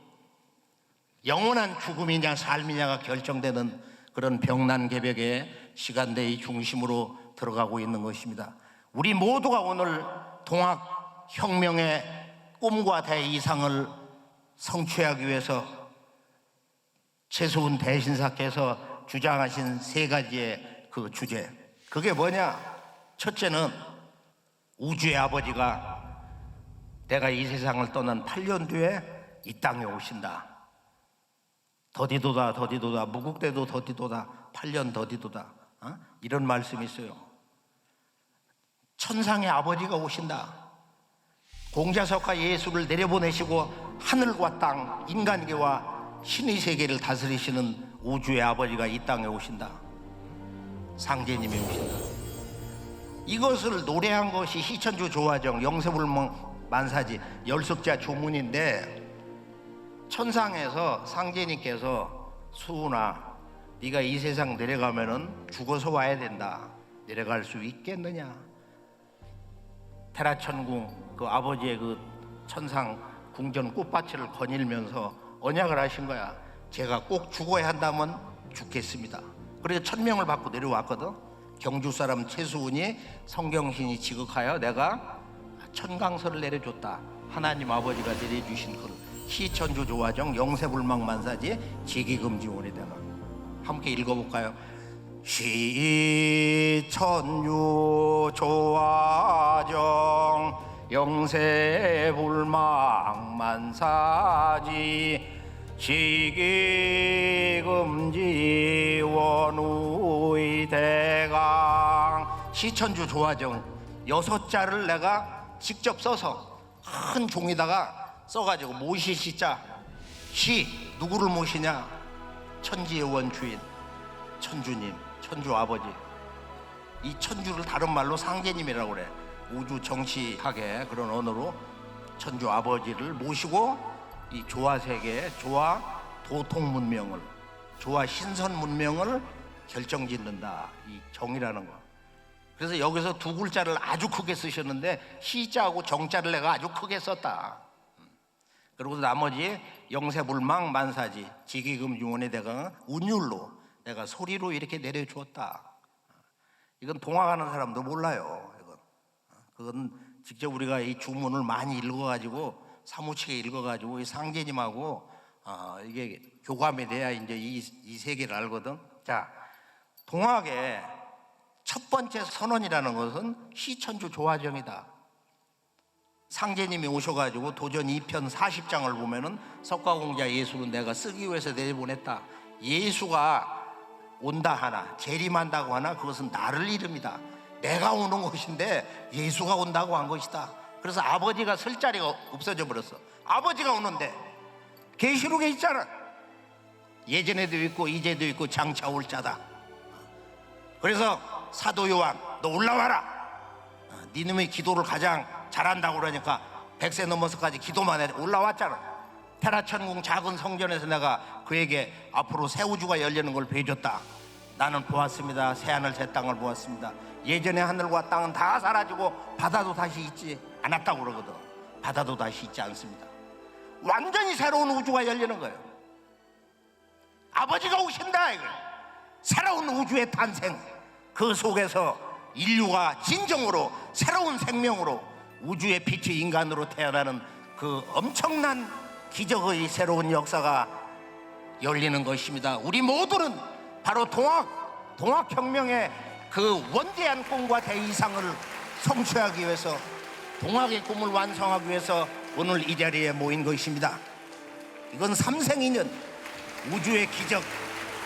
영원한 죽음이냐 삶이냐가 결정되는 그런 병난개벽의 시간대의 중심으로 들어가고 있는 것입니다. 우리 모두가 오늘 동학혁명의 꿈과 대이상을 성취하기 위해서 최수훈 대신사께서 주장하신 세 가지의 그 주제, 그게 뭐냐? 첫째는 우주의 아버지가 내가 이 세상을 떠난 8년 뒤에 이 땅에 오신다. 더디도다 더디도다 무국대도 더디도다 8년 더디도다, 이런 말씀이 있어요. 천상의 아버지가 오신다. 공자석과 예수를 내려보내시고 하늘과 땅, 인간계와 신의 세계를 다스리시는 우주의 아버지가 이 땅에 오신다. 상제님이 오신다. 이것을 노래한 것이 시천주 조화정 영세불망 만사지 열석자 조문인데, 천상에서 상제님께서 수훈아, 네가 이 세상 내려가면은 죽어서 와야 된다. 내려갈 수 있겠느냐? 테라천궁 그 아버지의 그 천상 궁전 꽃밭을 거닐면서 언약을 하신 거야. 제가 꼭 죽어야 한다면 죽겠습니다. 그래서 천명을 받고 내려왔거든. 경주 사람 최수훈이 성경신이 지극하여 내가 천강서를 내려줬다. 하나님 아버지가 내려주신 그 시천주 조화정 영세불망 만사지 지기금지원에다가 함께 읽어볼까요? 시천주 조화정 영세불망 만사지 시기금지 원우의 대강. 시천주 조화정 6자를 내가 직접 써서 큰 종이다가 써가지고 모시 시자, 시 누구를 모시냐? 천지의 원주인 천주님, 천주 아버지. 이 천주를 다른 말로 상제님이라고 그래. 우주 정치학의 그런 언어로 천주 아버지를 모시고 이 조화 세계, 조화 도통 문명을, 조화 신선 문명을 결정짓는다. 이 정이라는 거. 그래서 여기서 두 글자를 아주 크게 쓰셨는데 시자하고 정자를 내가 아주 크게 썼다. 그리고 나머지 영세불망 만사지 지기금중원에 내가 운율로 내가 소리로 이렇게 내려주었다. 이건 동화가는 사람도 몰라요. 그건 직접 우리가 이 주문을 많이 읽어가지고 사무치게 읽어가지고 이 상제님하고 이게 교감이 돼야 이제 이 세계를 알거든. 자, 동학의 첫 번째 선언이라는 것은 시천주 조화정이다. 상제님이 오셔가지고 도전 2편 40장을 보면은 석가공자 예수는 내가 쓰기 위해서 내보냈다. 예수가 온다 하나 재림한다고 하나 그것은 나를 이름이다. 내가 오는 것인데 예수가 온다고 한 것이다. 그래서 아버지가 설 자리가 없어져 버렸어. 아버지가 오는데 계시록에 있잖아. 예전에도 있고 이제도 있고 장차 올 자다. 그래서 사도 요한, 너 올라와라. 니놈의 기도를 가장 잘한다고 그러니까 100세 넘어서까지 기도만 해. 올라왔잖아. 테라천궁 작은 성전에서 내가 그에게 앞으로 새 우주가 열리는 걸 보여줬다. 나는 보았습니다. 새하늘 새 땅을 보았습니다. 예전에 하늘과 땅은 다 사라지고 바다도 다시 있지 않았다고 그러거든. 바다도 다시 있지 않습니다. 완전히 새로운 우주가 열리는 거예요. 아버지가 오신다 이거예요. 새로운 우주의 탄생, 그 속에서 인류가 진정으로 새로운 생명으로 우주의 빛이 인간으로 태어나는 그 엄청난 기적의 새로운 역사가 열리는 것입니다. 우리 모두는 바로 동학혁명의 그 원대한 꿈과 대이상을 성취하기 위해서, 동학의 꿈을 완성하기 위해서 오늘 이 자리에 모인 것입니다. 이건 삼생인연, 우주의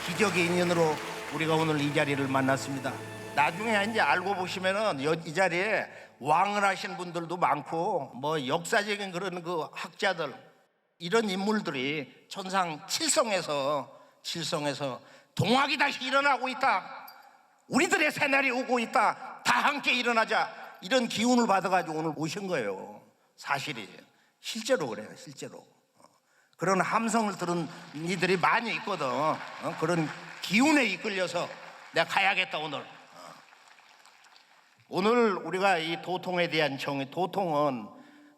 기적의 인연으로 우리가 오늘 이 자리를 만났습니다. 나중에 이제 알고 보시면은 이 자리에 왕을 하신 분들도 많고 뭐 역사적인 그런 그 학자들, 이런 인물들이 천상 칠성에서 동학이 다시 일어나고 있다, 우리들의 새날이 오고 있다, 다 함께 일어나자, 이런 기운을 받아가지고 오늘 오신 거예요. 사실이에요. 실제로 그래요. 실제로 그런 함성을 들은 이들이 많이 있거든. 그런 기운에 이끌려서 내가 가야겠다. 오늘 우리가 이 도통에 대한 정의, 도통은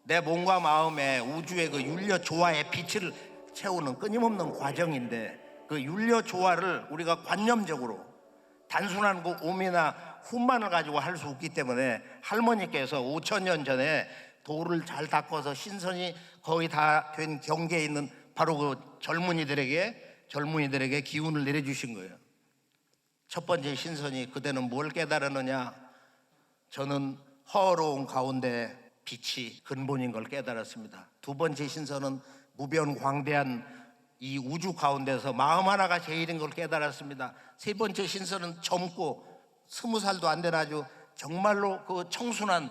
내 몸과 마음에 우주의 그 윤려 조화의 빛을 채우는 끊임없는 과정인데, 그 윤려 조화를 우리가 관념적으로 단순한 그 오미나 훈만을 가지고 할 수 없기 때문에 할머니께서 5,000년 전에 돌을 잘 닦아서 신선이 거의 다 된 경계에 있는 바로 그 젊은이들에게 기운을 내려주신 거예요. 첫 번째 신선이 그대는 뭘 깨달았느냐? 저는 허로운 가운데 빛이 근본인 걸 깨달았습니다. 두 번째 신선은 무변광대한 이 우주 가운데서 마음 하나가 제일인 걸 깨달았습니다. 세 번째 신선은 젊고 20살도 안 된 아주 정말로 그 청순한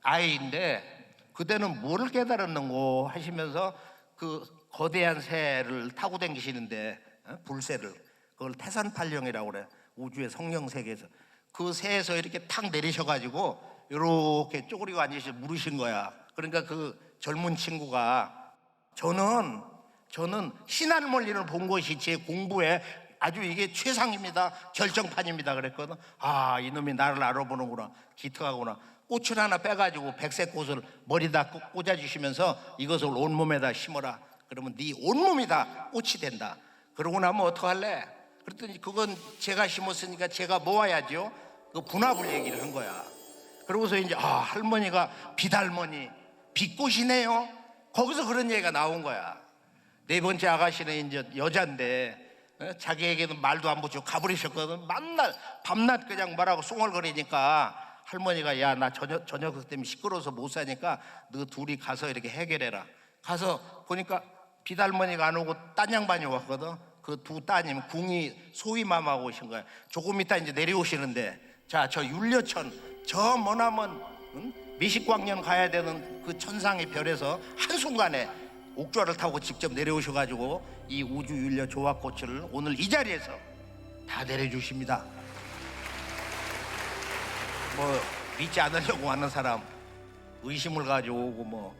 아이인데, 그대는 뭐를 깨달았는고 하시면서 그 거대한 새를 타고 다니시는데, 불새를, 그걸 태산팔령이라고 그래. 우주의 성령 세계에서 그 새에서 이렇게 탁 내리셔가지고 이렇게 쪼그리고 앉으시 물으신 거야. 그러니까 그 젊은 친구가 저는 신할머니를 본 것이 제 공부에 아주 이게 최상입니다, 결정판입니다 그랬거든. 아, 이놈이 나를 알아보는구나, 기특하구나. 꽃을 하나 빼가지고 백색 꽃을 머리다 꽂아주시면서 이것을 온몸에다 심어라. 그러면 네 온몸이 다 꽃이 된다. 그러고 나면 어떡할래? 그랬더니 그건 제가 심었으니까 제가 모아야죠. 그 분합을 얘기를 한 거야. 그러고서 이제 할머니가 빛할머니, 빛꽃이네요. 거기서 그런 얘기가 나온 거야. 네 번째 아가씨는 이제 여잔데 자기에게는 말도 안 붙이고 가버리셨거든. 만날 밤낮 그냥 말하고 숭얼거리니까 할머니가 야, 나 저녁 때문에 시끄러워서 못 사니까 너 둘이 가서 이렇게 해결해라. 가서 보니까 빛할머니가 안 오고 딴 양반이 왔거든. 그 두 따님 궁이 소위맘하고 오신 거야. 조금 이따 이제 내려오시는데, 자, 저 윤려천 저 머나먼 미식광년 가야 되는 그 천상의 별에서 한순간에 옥좌를 타고 직접 내려오셔가지고 이 우주 윤려 조화꽃을 오늘 이 자리에서 다 내려주십니다. 뭐 믿지 않으려고 하는 사람, 의심을 가지고 오고 뭐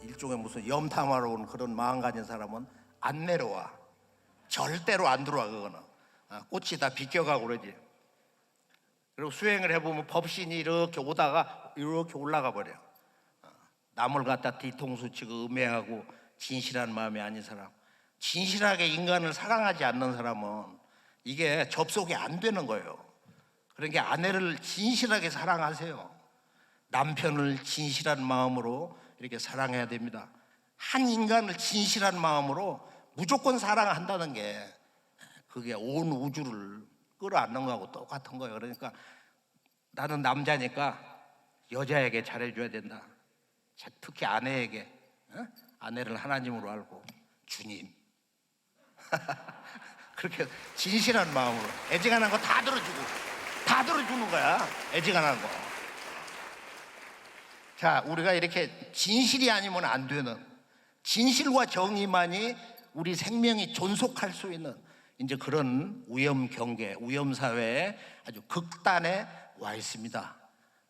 일종의 무슨 염탐하러 온 그런 마음 가진 사람은 안 내려와. 절대로 안 들어와. 그거는 꽃이 다 비껴가고 그러지. 그리고 수행을 해보면 법신이 이렇게 오다가 이렇게 올라가 버려. 남을 갖다 뒤통수 치고 음해하고 진실한 마음이 아닌 사람, 진실하게 인간을 사랑하지 않는 사람은 이게 접속이 안 되는 거예요. 그러니까 아내를 진실하게 사랑하세요. 남편을 진실한 마음으로 이렇게 사랑해야 됩니다. 한 인간을 진실한 마음으로 무조건 사랑한다는 게 그게 온 우주를 끌어안는 거하고 똑같은 거예요. 그러니까 나는 남자니까 여자에게 잘해줘야 된다. 특히 아내에게, 아내를 하나님으로 알고 주님 그렇게 진실한 마음으로 애지간한 거 다 들어주는 거야. 애지간한 거. 자, 우리가 이렇게 진실이 아니면 안 되는, 진실과 정의만이 우리 생명이 존속할 수 있는 이제 그런 위험 경계, 위험 사회에 아주 극단에 와 있습니다.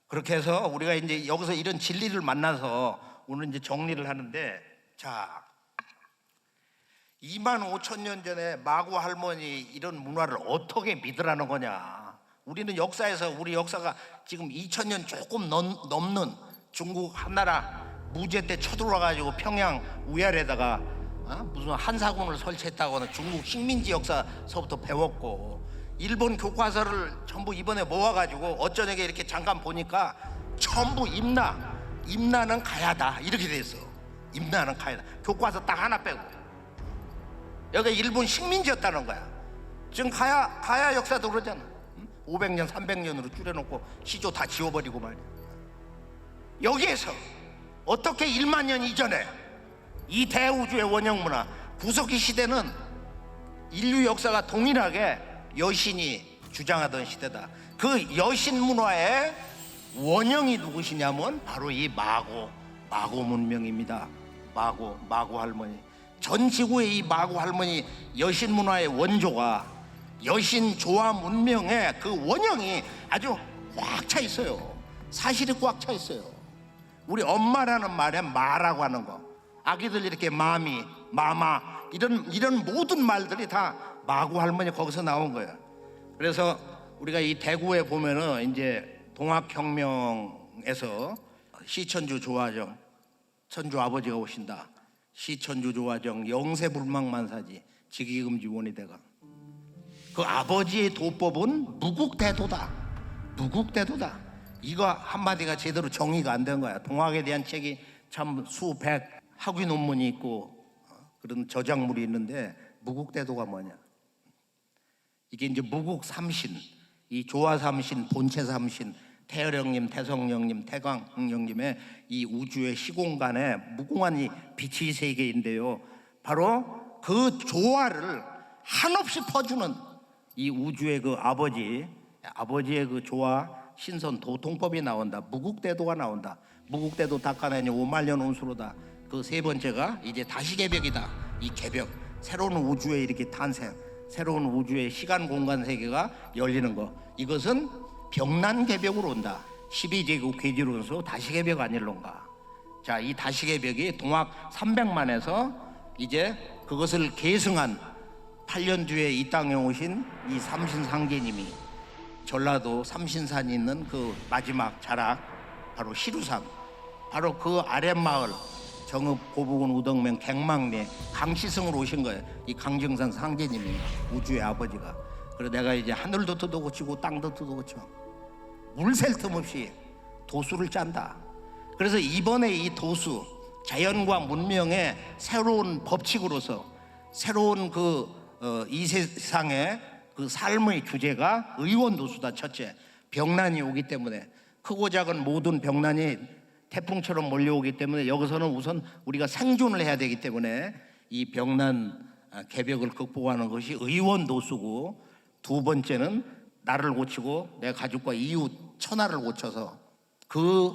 그렇게 해서 우리가 이제 여기서 이런 진리를 만나서 오늘 이제 정리를 하는데, 자, 2만 5천 년 전에 마구 할머니 이런 문화를 어떻게 믿으라는 거냐. 우리는 역사에서 우리 역사가 지금 2,000년 조금 넘는 중국 한나라 무제 때 쳐들어와가지고 평양 위아래다가 무슨 한사군을 설치했다고는 중국 식민지 역사서부터 배웠고, 일본 교과서를 전부 이번에 모아가지고 어쩌냐게 이렇게 잠깐 보니까 전부 임나는 가야다 이렇게 돼 있어. 임나는 가야다. 교과서 딱 하나 빼고 여기가 일본 식민지였다는 거야. 지금 가야 역사도 그러잖아. 500년 300년으로 줄여놓고 시조 다 지워버리고 말이야. 여기에서 어떻게 1만 년 이전에 이 대우주의 원형 문화, 구석기 시대는 인류 역사가 동일하게 여신이 주장하던 시대다. 그 여신 문화의 원형이 누구시냐면 바로 이 마고 문명입니다. 마고 할머니. 전 지구의 이 마고 할머니 여신 문화의 원조가 여신 조화 문명의 그 원형이 아주 꽉 차 있어요. 사실이 꽉 차 있어요. 우리 엄마라는 말에 마라고 하는 거, 아기들 이렇게 마미, 마마 이런 모든 말들이 다 마고 할머니 거기서 나온 거예요. 그래서 우리가 이 대구에 보면은 이제 동학혁명에서 시천주 조화정 천주 아버지가 오신다. 시천주 조화정 영세불망만사지 직위금지 원이대가, 그 아버지의 도법은 무국대도다. 무국대도다. 이거 한마디가 제대로 정의가 안 된 거야. 동학에 대한 책이 참 수백 학위 논문이 있고 그런 저작물이 있는데, 무국대도가 뭐냐? 이게 이제 무국삼신, 이 조화삼신, 본체삼신, 태열형님, 태성형님, 태광형님의 이 우주의 시공간에 무궁한 이 빛의 세계인데요, 바로 그 조화를 한없이 퍼주는 이 우주의 그 아버지의 그 조화 신선 도통법이 나온다. 무국대도가 나온다. 무국대도 닦아내니 5만년 운수로다. 그 세 번째가 이제 다시개벽이다. 이 개벽, 새로운 우주의 이렇게 탄생, 새로운 우주의 시간 공간 세계가 열리는 거, 이것은 병난개벽으로 온다. 12제국 괴지론수 다시개벽 아닐런가. 자, 이 다시개벽이 동학 300만에서 이제 그것을 계승한 8년 뒤에 이 땅에 오신 이 삼신상제님이 전라도 삼신산이 있는 그 마지막 자락, 바로 시루산, 바로 그 아랫마을 정읍 고부군 우덕면 갱망리 강시성으로 오신 거예요. 이 강정산 상제님이, 우주의 아버지가. 그래서 내가 이제 하늘도 뜯어고치고 땅도 뜯어고쳐 물 셀 틈 없이 도수를 짠다. 그래서 이번에 이 도수, 자연과 문명의 새로운 법칙으로서 새로운 이 세상의 그 삶의 주제가 의원도수다. 첫째, 병난이 오기 때문에, 크고 작은 모든 병난이 태풍처럼 몰려오기 때문에 여기서는 우선 우리가 생존을 해야 되기 때문에 이 병난 개벽을 극복하는 것이 의원도수고, 두 번째는 나를 고치고 내 가족과 이웃 천하를 고쳐서 그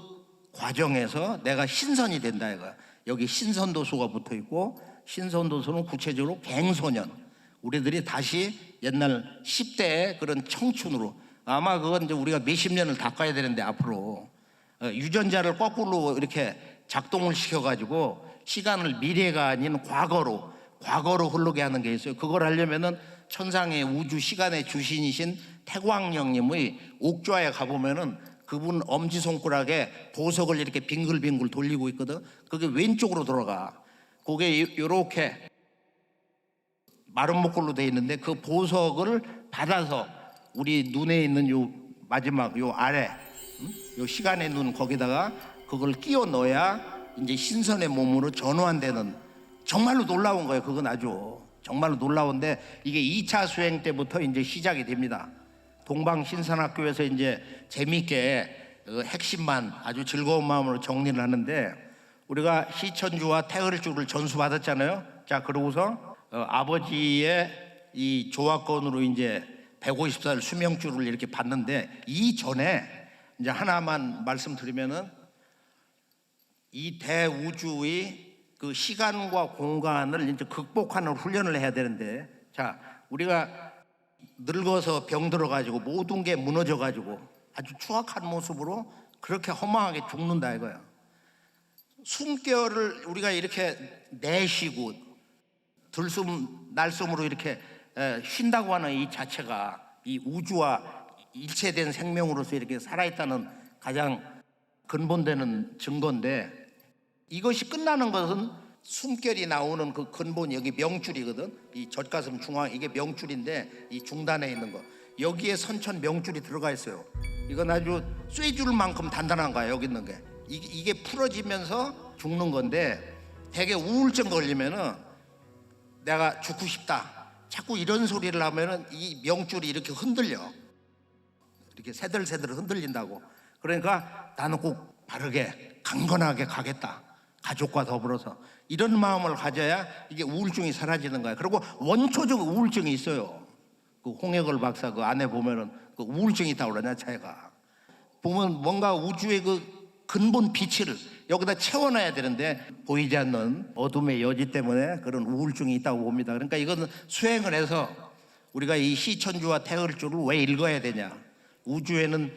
과정에서 내가 신선이 된다. 이거야. 여기 신선도수가 붙어 있고, 신선도수는 구체적으로 갱소년, 우리들이 다시 옛날 10대의 그런 청춘으로, 아마 그건 이제 우리가 몇십 년을 닦아야 되는데, 앞으로 유전자를 거꾸로 이렇게 작동을 시켜가지고 시간을 미래가 아닌 과거로 흐르게 하는 게 있어요. 그걸 하려면은 천상의 우주 시간의 주신이신 태광령님의 옥좌에 가보면은 그분 엄지손가락에 보석을 이렇게 빙글빙글 돌리고 있거든. 그게 왼쪽으로 돌아가. 그게 이렇게 마른 목걸로 돼 있는데, 그 보석을 받아서 우리 눈에 있는 요 마지막 요 아래, 요 시간의 눈, 거기다가 그걸 끼워 넣어야 이제 신선의 몸으로 전환되는, 정말로 놀라운 거예요. 그건 아주 정말로 놀라운데, 이게 2차 수행 때부터 이제 시작이 됩니다. 동방신선학교에서 이제 재미있게 그 핵심만 아주 즐거운 마음으로 정리를 하는데, 우리가 시천주와 태을주를 전수받았잖아요. 자, 그러고서 아버지의 이 조화권으로 이제 150살 수명주를 이렇게 받는데, 이전에 이제 하나만 말씀드리면은 이 대우주의 그 시간과 공간을 이제 극복하는 훈련을 해야 되는데, 자, 우리가 늙어서 병들어가지고 모든 게 무너져가지고 아주 추악한 모습으로 그렇게 허망하게 죽는다 이거야. 숨결을 우리가 이렇게 내쉬고 들숨 날숨으로 이렇게 쉰다고 하는 이 자체가 이 우주와 일체된 생명으로서 이렇게 살아있다는 가장 근본되는 증거인데, 이것이 끝나는 것은 숨결이 나오는 그 근본, 여기 명줄이거든. 이 젖가슴 중앙, 이게 명줄인데 이 중단에 있는 거, 여기에 선천 명줄이 들어가 있어요. 이건 아주 쇠줄만큼 단단한 거야. 여기 있는 게 이게 풀어지면서 죽는 건데, 되게 우울증 걸리면은 내가 죽고 싶다 자꾸 이런 소리를 하면은 이 명줄이 이렇게 흔들려, 이렇게 새들새들 흔들린다고. 그러니까 나는 꼭 바르게 강건하게 가겠다, 가족과 더불어서, 이런 마음을 가져야 이게 우울증이 사라지는 거야. 그리고 원초적 우울증이 있어요. 그 홍해걸 박사 그 안에 보면은 그 우울증이 있다고 그러냐, 자기가 보면 뭔가 우주의 그 근본 빛을 여기다 채워놔야 되는데 보이지 않는 어둠의 여지 때문에 그런 우울증이 있다고 봅니다. 그러니까 이거는 수행을 해서 우리가 이 시천주와 태을주를 왜 읽어야 되냐. 우주에는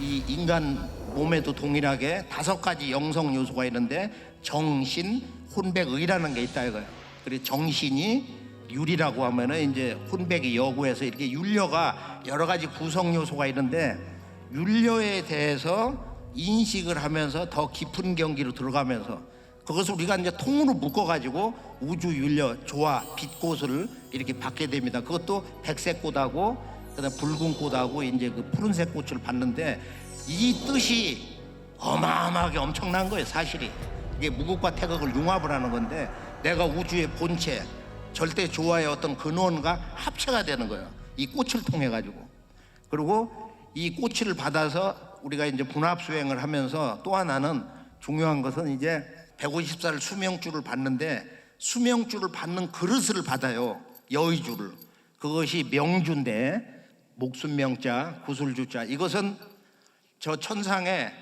이 인간 몸에도 동일하게 5가지 영성 요소가 있는데 정신, 혼백, 의라는 게 있다 이거예요. 그리고 정신이 율이라고 하면은 이제 혼백이 여구에서 이렇게 율려가 여러 가지 구성 요소가 있는데, 율려에 대해서 인식을 하면서 더 깊은 경기로 들어가면서 그것을 우리가 이제 통으로 묶어가지고 우주 율려 조화 빛꽃을 이렇게 받게 됩니다. 그것도 백색 꽃하고 그다음 붉은 꽃하고 이제 그 푸른색 꽃을 받는데, 이 뜻이 어마어마하게 엄청난 거예요. 사실이 이게 무극과 태극을 융합을 하는 건데, 내가 우주의 본체 절대 조화의 어떤 근원과 합체가 되는 거예요. 이 꽃을 통해 가지고. 그리고 이 꽃을 받아서 우리가 이제 분합 수행을 하면서 또 하나는 중요한 것은 이제 150살 수명주를 받는데, 수명주를 받는 그릇을 받아요. 여의주를. 그것이 명주인데, 목숨명자, 구술주자. 이것은 저 천상의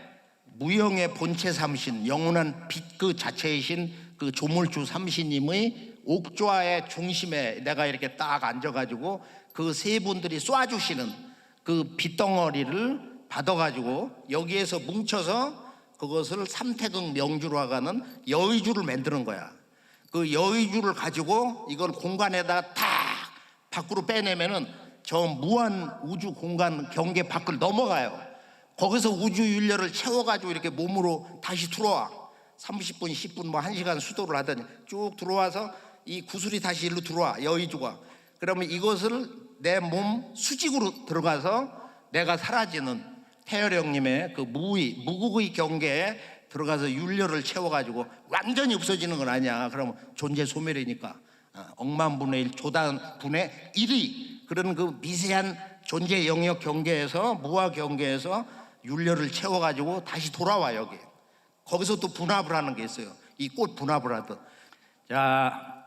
무영의 본체 삼신, 영원한 빛 그 자체이신 그 조물주 삼신님의 옥좌의 중심에 내가 이렇게 딱 앉아가지고 그 세 분들이 쏴주시는 그 빛덩어리를 받아가지고 여기에서 뭉쳐서 그것을 삼태극 명주로 하가는 여의주를 만드는 거야. 그 여의주를 가지고 이걸 공간에다 탁 밖으로 빼내면은 저 무한 우주 공간 경계 밖을 넘어가요. 거기서 우주 윤려를 채워가지고 이렇게 몸으로 다시 들어와. 30분, 10분, 뭐 1시간 수도를 하더니 쭉 들어와서 이 구슬이 다시 일로 들어와, 여의주가. 그러면 이것을 내 몸 수직으로 들어가서 내가 사라지는 태열형님의 그 무극의 경계에 들어가서 윤려를 채워가지고 완전히 없어지는 건 아니야. 그러면 존재 소멸이니까 억만분의 1, 조단분의 1이 그런 그 미세한 존재 영역 경계에서, 무화 경계에서 윤려를 채워가지고 다시 돌아와. 여기 거기서 또 분합을 하는 게 있어요. 이 꽃 분합을 하듯. 자,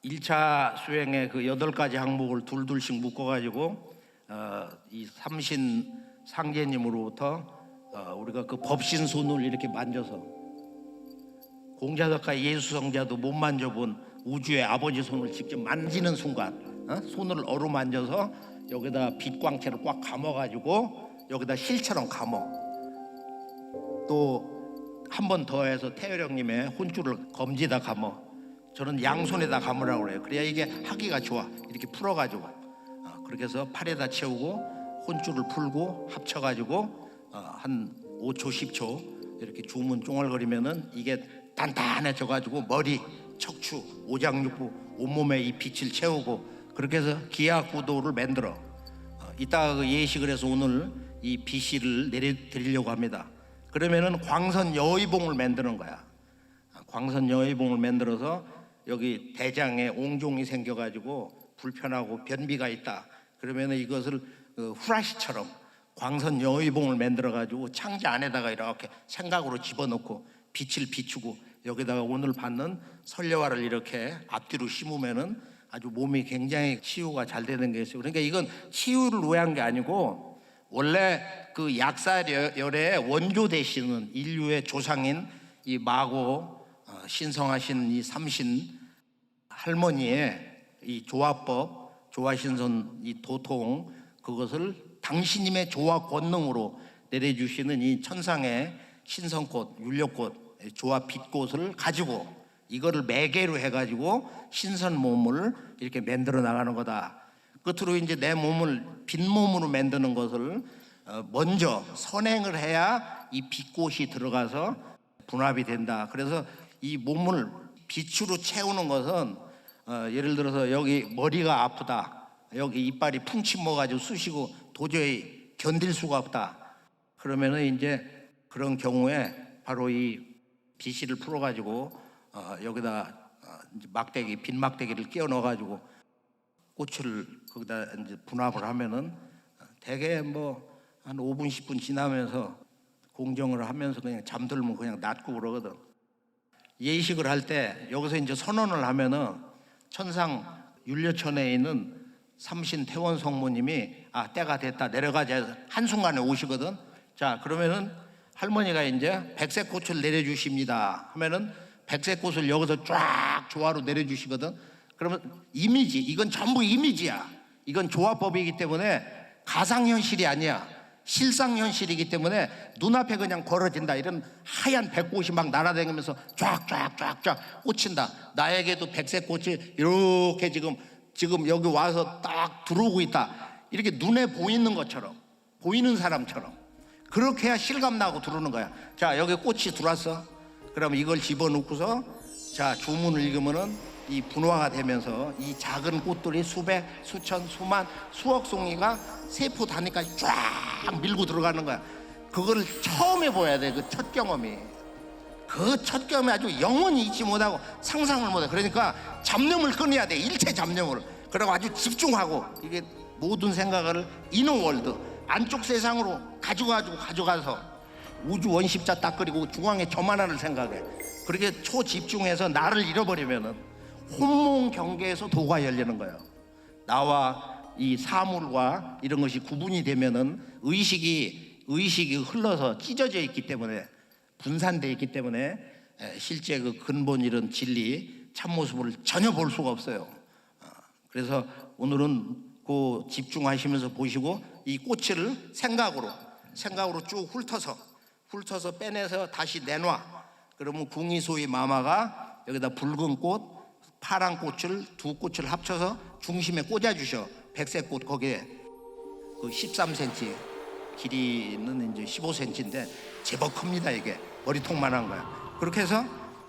1차 수행의 그 8가지 항목을 둘둘씩 묶어가지고 이 삼신 상제님으로부터 우리가 그 법신 손을 이렇게 만져서, 공자덕과 예수성자도 못 만져본 우주의 아버지 손을 직접 만지는 순간 손을 어루만져서 여기다 빛광채를 꽉 감아가지고 여기다 실처럼 감아. 또 한 번 더 해서 태열형님의 혼줄을 검지다 감아. 저는 양손에다 감으라고 그래요. 그래야 이게 하기가 좋아. 이렇게 풀어가지고 그렇게 해서 팔에다 채우고 혼줄을 풀고 합쳐가지고 한 5초 10초 이렇게 주문 쫑얼거리면은 이게 단단해져가지고 머리, 척추, 오장육부 온몸에 이 빛을 채우고, 그렇게 해서 기하구도를 만들어. 이따가 그 예식을 해서 오늘 이 비시를 내려드리려고 합니다. 그러면은 광선 여의봉을 만드는 거야. 광선 여의봉을 만들어서 여기 대장에 옹종이 생겨가지고 불편하고 변비가 있다. 그러면은 이것을 후라시처럼 광선 여의봉을 만들어가지고 창자 안에다가 이렇게 생각으로 집어넣고 빛을 비추고 여기다가 오늘 받는 설려화를 이렇게 앞뒤로 심으면은 아주 몸이 굉장히 치유가 잘 되는 게 있어요. 그러니까 이건 치유를 위한 게 아니고, 원래 그 약사열의 원조 되시는 인류의 조상인 이 마고 신성하신 이 삼신 할머니의 이 조화법, 조화신선 이 도통, 그것을 당신님의 조화 권능으로 내려주시는 이 천상의 신선꽃, 율려꽃, 조화 빛꽃을 가지고 이거를 매개로 해가지고 신선 몸을 이렇게 만들어 나가는 거다. 끝으로 이제 내 몸을 빛 몸으로 만드는 것을 먼저 선행을 해야 이 빛꽃이 들어가서 분합이 된다. 그래서 이 몸을 빛으로 채우는 것은 예를 들어서 여기 머리가 아프다, 여기 이빨이 풍침 먹어가지고 쑤시고 도저히 견딜 수가 없다. 그러면은 이제 그런 경우에 바로 이 비실을 풀어가지고 여기다 이제 막대기, 빛 막대기를 끼워 넣어가지고 꽃을 거기다 이제 분합을 하면은 대개 뭐 한 5분 10분 지나면서 공정을 하면서 그냥 잠들면 그냥 낫고 그러거든. 예식을 할 때 여기서 이제 선언을 하면은 천상 율려천에 있는 삼신 태원 성모님이 때가 됐다, 내려가자 한순간에 오시거든. 자, 그러면은 할머니가 이제 백색꽃을 내려주십니다 하면은 백색꽃을 여기서 쫙 조화로 내려주시거든. 그러면 이미지, 이건 전부 이미지야. 이건 조화법이기 때문에 가상현실이 아니야. 실상현실이기 때문에 눈앞에 그냥 벌어진다. 이런 하얀 백꽃이 막 날아다니면서 쫙쫙쫙쫙 꽂힌다. 나에게도 백색꽃이 이렇게 지금 여기 와서 딱 들어오고 있다. 이렇게 눈에 보이는 것처럼, 보이는 사람처럼 그렇게 해야 실감나고 들어오는 거야. 자, 여기 꽃이 들어왔어. 그러면 이걸 집어넣고서 자, 주문을 읽으면은 이 분화가 되면서 이 작은 꽃들이 수백, 수천, 수만, 수억 송이가 세포 단위까지 쫙 밀고 들어가는 거야. 그거를 처음 해봐야 돼. 그 첫 경험이. 그 첫 경험이 아주 영원히 잊지 못하고 상상을 못해. 그러니까 잡념을 끊어야 돼. 일체 잡념을. 그리고 아주 집중하고 이게 모든 생각을 이너월드, 안쪽 세상으로 가져가서 우주 원십자 딱 그리고 중앙에 점 하나를 생각해. 그렇게 초집중해서 나를 잃어버리면은 혼몽 경계에서 도가 열리는 거예요. 나와 이 사물과 이런 것이 구분이 되면은 의식이 흘러서 찢어져 있기 때문에, 분산되어 있기 때문에 실제 그 근본 이런 진리 참모습을 전혀 볼 수가 없어요. 그래서 오늘은 그 집중하시면서 보시고 이 꽃을 생각으로 쭉 훑어서 빼내서 다시 내놔. 그러면 궁이소위 마마가 여기다 붉은 꽃, 파란 꽃을 두 꽃을 합쳐서 중심에 꽂아주셔. 백색꽃 거기에 그 13cm, 길이는 이제 15cm인데 제법 큽니다. 이게 머리통만한 거야. 그렇게 해서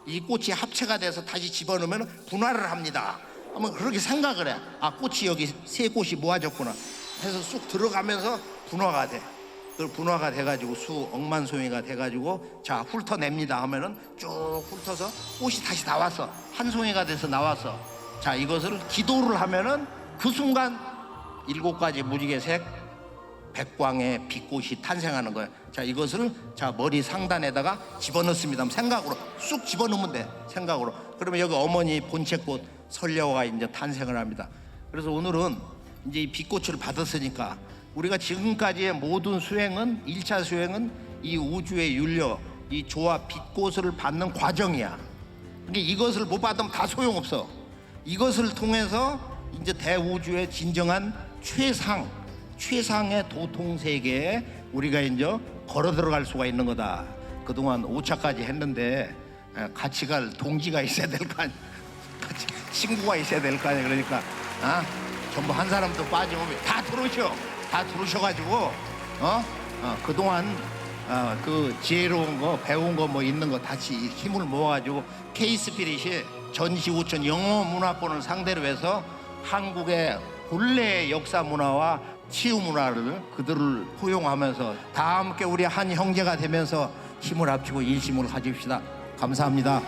이 꽃이 합체가 돼서 다시 집어넣으면 분화를 합니다. 한번 그렇게 생각을 해. 꽃이 여기 세 꽃이 모아졌구나 해서 쑥 들어가면서 분화가 돼. 그 분화가 돼가지고 수 억만 송이가 돼가지고 자, 훑어냅니다 하면은 쭉 훑어서 꽃이 다시 나왔어. 한 송이가 돼서 나왔어. 자, 이것을 기도를 하면은 그 순간 7가지 무지개색 백광의 빛꽃이 탄생하는 거예요. 자, 이것을 자, 머리 상단에다가 집어넣습니다. 생각으로 쑥 집어넣으면 돼. 생각으로. 그러면 여기 어머니 본체꽃 설려가 이제 탄생을 합니다. 그래서 오늘은 이제 이 빛꽃을 받았으니까 우리가 지금까지의 모든 수행은 1차 수행은 이 우주의 율려, 이 조화 빛꽃을 받는 과정이야. 그러니까 이것을 못 받으면 다 소용없어. 이것을 통해서 이제 대우주의 진정한 최상의 도통 세계에 우리가 이제 걸어 들어갈 수가 있는 거다. 그동안 5차까지 했는데 같이 갈 동지가 있어야 될 거 아니야. 같이 친구가 있어야 될 거 아니야. 그러니까 전부 한 사람도 빠지면 다 들어오셔가지고 그동안 그 지혜로운 거 배운 거 뭐 있는 거 같이 힘을 모아가지고 K-스피릿이 전시우천 영어 문화권을 상대로 해서 한국의 본래의 역사 문화와 치유 문화를 그들을 포용하면서 다 함께 우리 한 형제가 되면서 힘을 합치고 일심을 가집시다. 감사합니다.